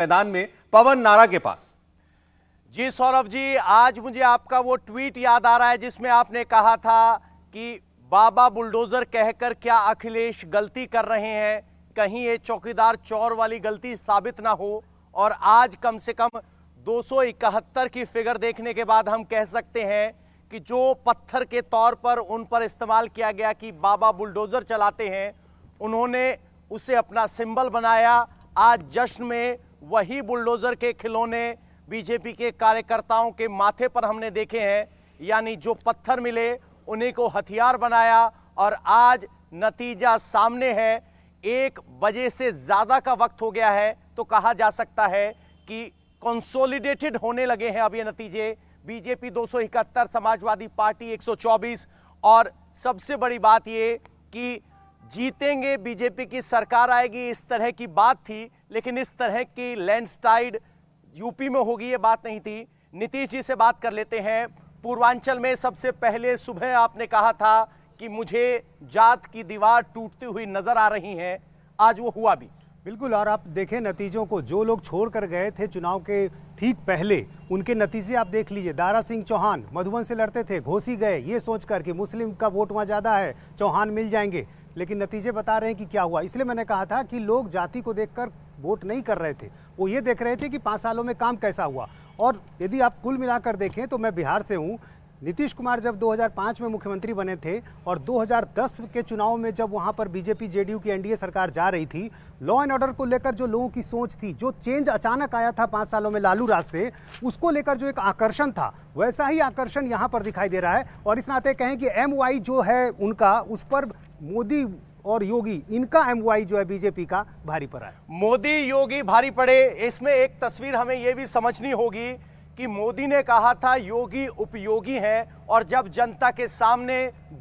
मैदान में पवन नारा के पास। जी सौरभ जी, आज मुझे आपका वो ट्वीट याद आ रहा है जिसमें आपने कहा था कि बाबा बुलडोजर कहकर क्या अखिलेश गलती कर रहे हैं, कहीं ये चौकीदार चौर वाली गलती साबित ना हो। और आज कम से कम 271 की फिगर देखने के बाद हम कह सकते हैं कि जो पत्थर के तौर पर उन पर इस्तेमाल किया गया कि बाबा बुलडोजर चलाते हैं, उन्होंने उसे अपना सिंबल बनाया। आज जश्न में वही बुलडोजर के खिलौने बीजेपी के कार्यकर्ताओं के माथे पर हमने देखे हैं, यानी जो पत्थर मिले उन्हीं को हथियार बनाया। और आज नतीजा सामने है। 1 बजे से ज्यादा का वक्त हो गया है, तो कहा जा सकता है कि कंसोलिडेटेड होने लगे हैं अब ये नतीजे। BJP 271, Samajwadi party 124। और सबसे बड़ी बात ये कि जीतेंगे, बीजेपी की सरकार आएगी, इस तरह की बात थी, लेकिन इस तरह की लैंडस्लाइड यूपी में होगी ये बात नहीं थी। नीतीश जी से बात कर लेते हैं। पूर्वांचल में सबसे पहले सुबह आपने कहा था कि मुझे जात की दीवार टूटती हुई नजर आ रही है, आज वो हुआ भी। बिल्कुल, और आप देखें नतीजों को, जो लोग छोड़कर गए थे चुनाव के ठीक पहले, उनके नतीजे आप देख लीजिए। दारा सिंह चौहान मधुबन से लड़ते थे, घोसी गए ये सोचकर कि मुस्लिम का वोट वहाँ ज़्यादा है, चौहान मिल जाएंगे, लेकिन नतीजे बता रहे हैं कि क्या हुआ। इसलिए मैंने कहा था कि लोग जाति को देखकर वोट नहीं कर रहे थे, वो ये देख रहे थे कि 5 सालों में काम कैसा हुआ। और यदि आप कुल मिलाकर देखें तो मैं बिहार से हूँ। नीतीश कुमार जब 2005 में मुख्यमंत्री बने थे और 2010 के चुनाव में जब वहाँ पर बीजेपी जेडीयू की एनडीए सरकार जा रही थी, लॉ एंड ऑर्डर को लेकर जो लोगों की सोच थी, जो चेंज अचानक आया था 5 सालों में लालू राज से, उसको लेकर जो एक आकर्षण था, वैसा ही आकर्षण यहाँ पर दिखाई दे रहा है। और इस नाते कहें कि MY जो है उनका, उस पर मोदी और योगी, इनका MY जो है बीजेपी का भारी पड़ा है। मोदी योगी भारी पड़े, इसमें एक तस्वीर हमें यह भी समझनी होगी कि मोदी ने कहा था योगी उपयोगी है, और जब जनता के सामने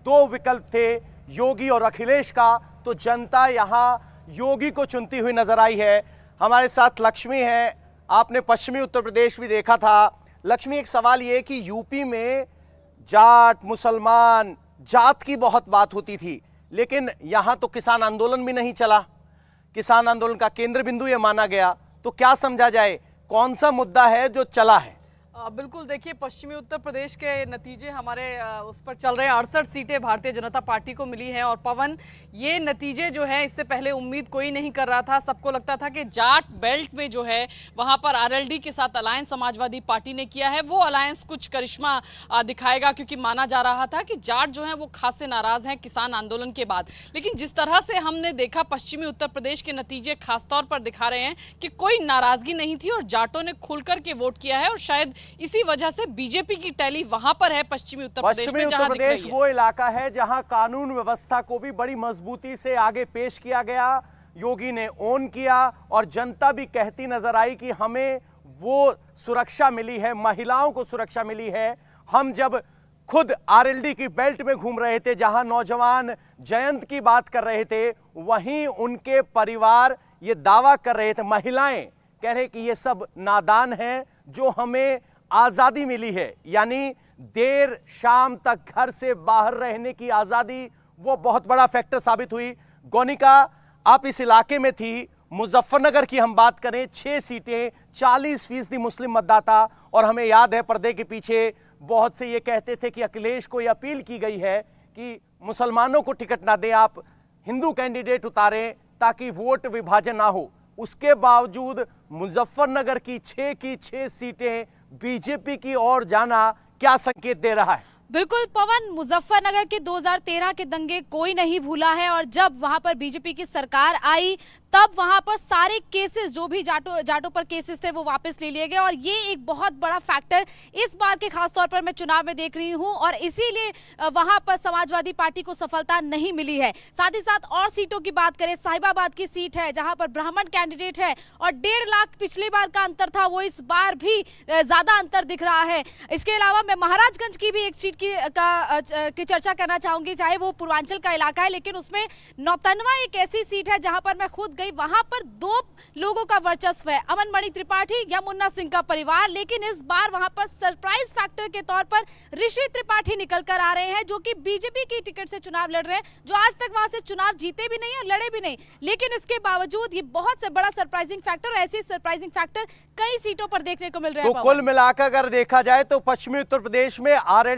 2 विकल्प थे, योगी और अखिलेश का, तो जनता यहां योगी को चुनती हुई नजर आई है। हमारे साथ लक्ष्मी है, आपने पश्चिमी उत्तर प्रदेश भी देखा था। लक्ष्मी, एक सवाल ये कि यूपी में जाट, मुसलमान, जात की बहुत बात होती थी, लेकिन यहां तो किसान आंदोलन भी नहीं चला। किसान आंदोलन का केंद्र बिंदु यह माना गया, तो क्या समझा जाए, कौन सा मुद्दा है जो चला है? बिल्कुल, देखिए पश्चिमी उत्तर प्रदेश के नतीजे हमारे उस पर चल रहे हैं। 68 सीटें भारतीय जनता पार्टी को मिली हैं। और पवन, ये नतीजे जो है इससे पहले उम्मीद कोई नहीं कर रहा था। सबको लगता था कि जाट बेल्ट में जो है वहां पर RLD के साथ अलायंस समाजवादी पार्टी ने किया है, वो अलायंस कुछ करिश्मा दिखाएगा, क्योंकि माना जा रहा था कि जाट जो है वो खासे नाराज हैं किसान आंदोलन के बाद। लेकिन जिस तरह से हमने देखा, पश्चिमी उत्तर प्रदेश के नतीजे खासतौर पर दिखा रहे हैं कि कोई नाराजगी नहीं थी और जाटों ने खुलकर के वोट किया है। और शायद इसी वजह से बीजेपी की टैली वहां पर है पश्चिमी उत्तर प्रदेश में, जहां दिख रही है। वो इलाका है जहां कानून व्यवस्था को भी बड़ी मजबूती से आगे पेश किया गया, योगी ने ओन किया, और जनता भी कहती नजर आई कि हमें वो सुरक्षा मिली है, महिलाओं को सुरक्षा मिली है। हम जब खुद RLD की बेल्ट में घूम रहे थे, जहां नौजवान जयंत की बात कर रहे थे, वहीं उनके परिवार ये दावा कर रहे थे, महिलाएं कह रहे कि ये सब नादान है, जो हमें आजादी मिली है, यानी देर शाम तक घर से बाहर रहने की आजादी, वो बहुत बड़ा फैक्टर साबित हुई। गोनिका, आप इस इलाके में थी, मुजफ्फरनगर की हम बात करें, 6 सीटें, 40% मुस्लिम मतदाता, और हमें याद है पर्दे के पीछे बहुत से ये कहते थे कि अखिलेश को यह अपील की गई है कि मुसलमानों को टिकट ना दें, आप हिंदू कैंडिडेट उतारें ताकि वोट विभाजन ना हो। उसके बावजूद मुजफ्फरनगर की 6 की 6 सीटें बीजेपी की ओर जाना क्या संकेत दे रहा है? बिल्कुल पवन, मुजफ्फरनगर के 2013 के दंगे कोई नहीं भूला है। और जब वहां पर बीजेपी की सरकार आई, तब वहां पर सारे केसेस, जो भी जाटों पर केसेस थे, वो वापस ले लिए गए। और ये एक बहुत बड़ा फैक्टर इस बार के खासतौर पर मैं चुनाव में देख रही हूं, और इसीलिए वहां पर समाजवादी पार्टी को सफलता नहीं मिली है। साथ ही साथ और सीटों की बात करें, साहिबाबाद की सीट है जहां पर ब्राह्मण कैंडिडेट है, और 1.5 लाख पिछली बार का अंतर था, वो इस बार भी ज्यादा अंतर दिख रहा है। इसके अलावा मैं महाराजगंज की भी एक सीट की चर्चा करना चाहूंगी, चाहे वो पूर्वांचल का इलाका है, लेकिन उसमें नौतनवा एक ऐसी सीट है जहां पर मैं खुद गई, वहां पर 2 लोगों का वर्चस्व है, अमन मणि त्रिपाठी या मुन्ना सिंह का परिवार। लेकिन इस बार वहां पर सरप्राइज फैक्टर के तौर पर ऋषि त्रिपाठी निकल कर आ रहे हैं, जो कि बीजेपी की टिकट से चुनाव लड़ रहे हैं, जो आज तक वहां से चुनाव जीते भी नहीं और लड़े भी नहीं। लेकिन इसके बावजूद ये बहुत से बड़ा सरप्राइजिंग फैक्टर, ऐसी सरप्राइजिंग फैक्टर कई सीटों पर देखने को मिल रहे हैं। तो कुल मिलाकर अगर देखा जाए तो पश्चिमी उत्तर प्रदेश में आरएल